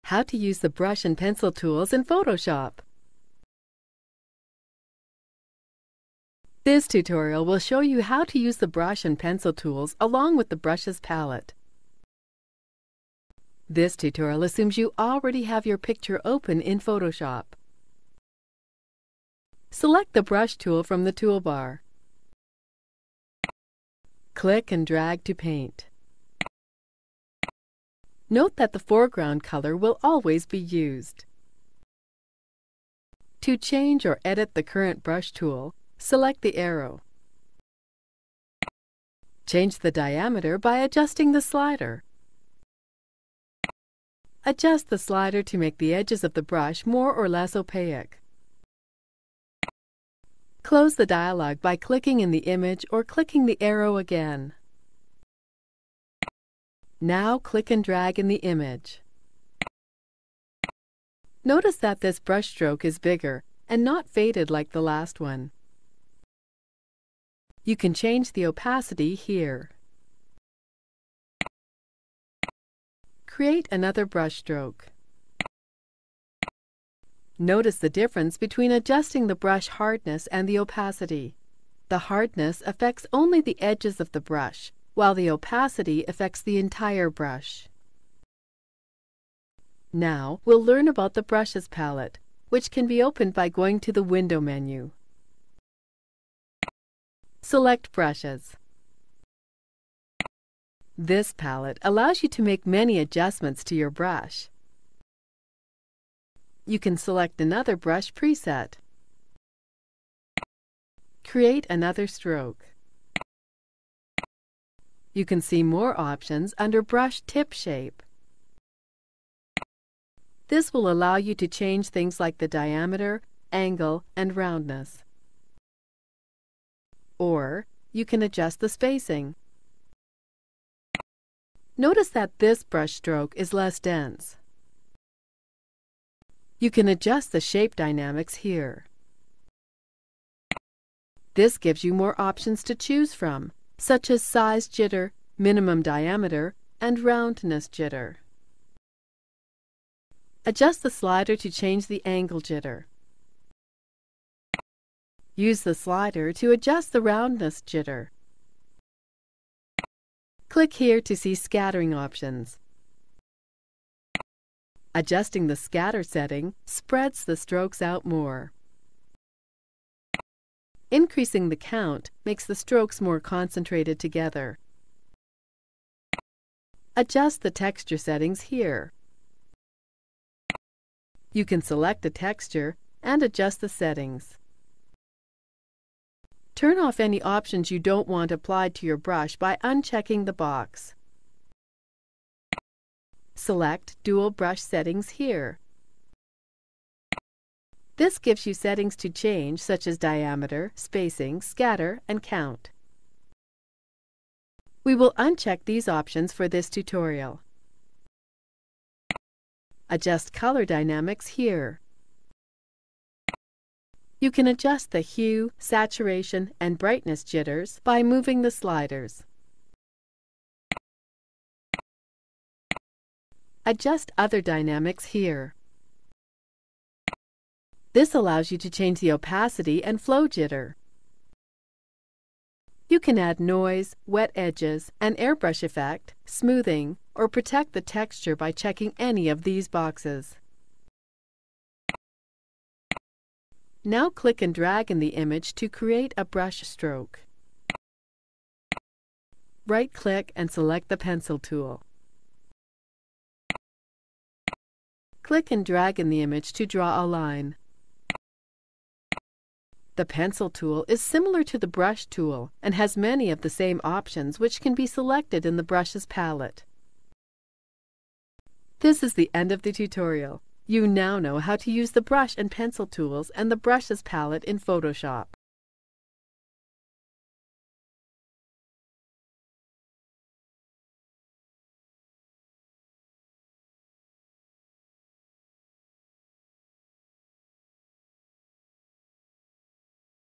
How to use the brush and pencil tools in Photoshop. This tutorial will show you how to use the brush and pencil tools along with the brushes palette. This tutorial assumes you already have your picture open in Photoshop. Select the brush tool from the toolbar. Click and drag to paint. Note that the foreground color will always be used. To change or edit the current brush tool, select the arrow. Change the diameter by adjusting the slider. Adjust the slider to make the edges of the brush more or less opaque. Close the dialog by clicking in the image or clicking the arrow again. Now click and drag in the image. Notice that this brush stroke is bigger and not faded like the last one. You can change the opacity here. Create another brush stroke. Notice the difference between adjusting the brush hardness and the opacity. The hardness affects only the edges of the brush, while the opacity affects the entire brush. Now we'll learn about the brushes palette, which can be opened by going to the Window menu. Select Brushes. This palette allows you to make many adjustments to your brush. You can select another brush preset. Create another stroke. You can see more options under Brush Tip Shape. This will allow you to change things like the diameter, angle, and roundness. Or you can adjust the spacing. Notice that this brush stroke is less dense. You can adjust the shape dynamics here. This gives you more options to choose from, such as size jitter, minimum diameter, and roundness jitter. Adjust the slider to change the angle jitter. Use the slider to adjust the roundness jitter. Click here to see scattering options. Adjusting the scatter setting spreads the strokes out more. Increasing the count makes the strokes more concentrated together. Adjust the texture settings here. You can select a texture and adjust the settings. Turn off any options you don't want applied to your brush by unchecking the box. Select Dual Brush Settings here. This gives you settings to change, such as diameter, spacing, scatter, and count. We will uncheck these options for this tutorial. Adjust color dynamics here. You can adjust the hue, saturation, and brightness jitters by moving the sliders. Adjust other dynamics here. This allows you to change the opacity and flow jitter. You can add noise, wet edges, an airbrush effect, smoothing, or protect the texture by checking any of these boxes. Now click and drag in the image to create a brush stroke. Right-click and select the pencil tool. Click and drag in the image to draw a line. The pencil tool is similar to the brush tool and has many of the same options which can be selected in the brushes palette. This is the end of the tutorial. You now know how to use the brush and pencil tools and the brushes palette in Photoshop.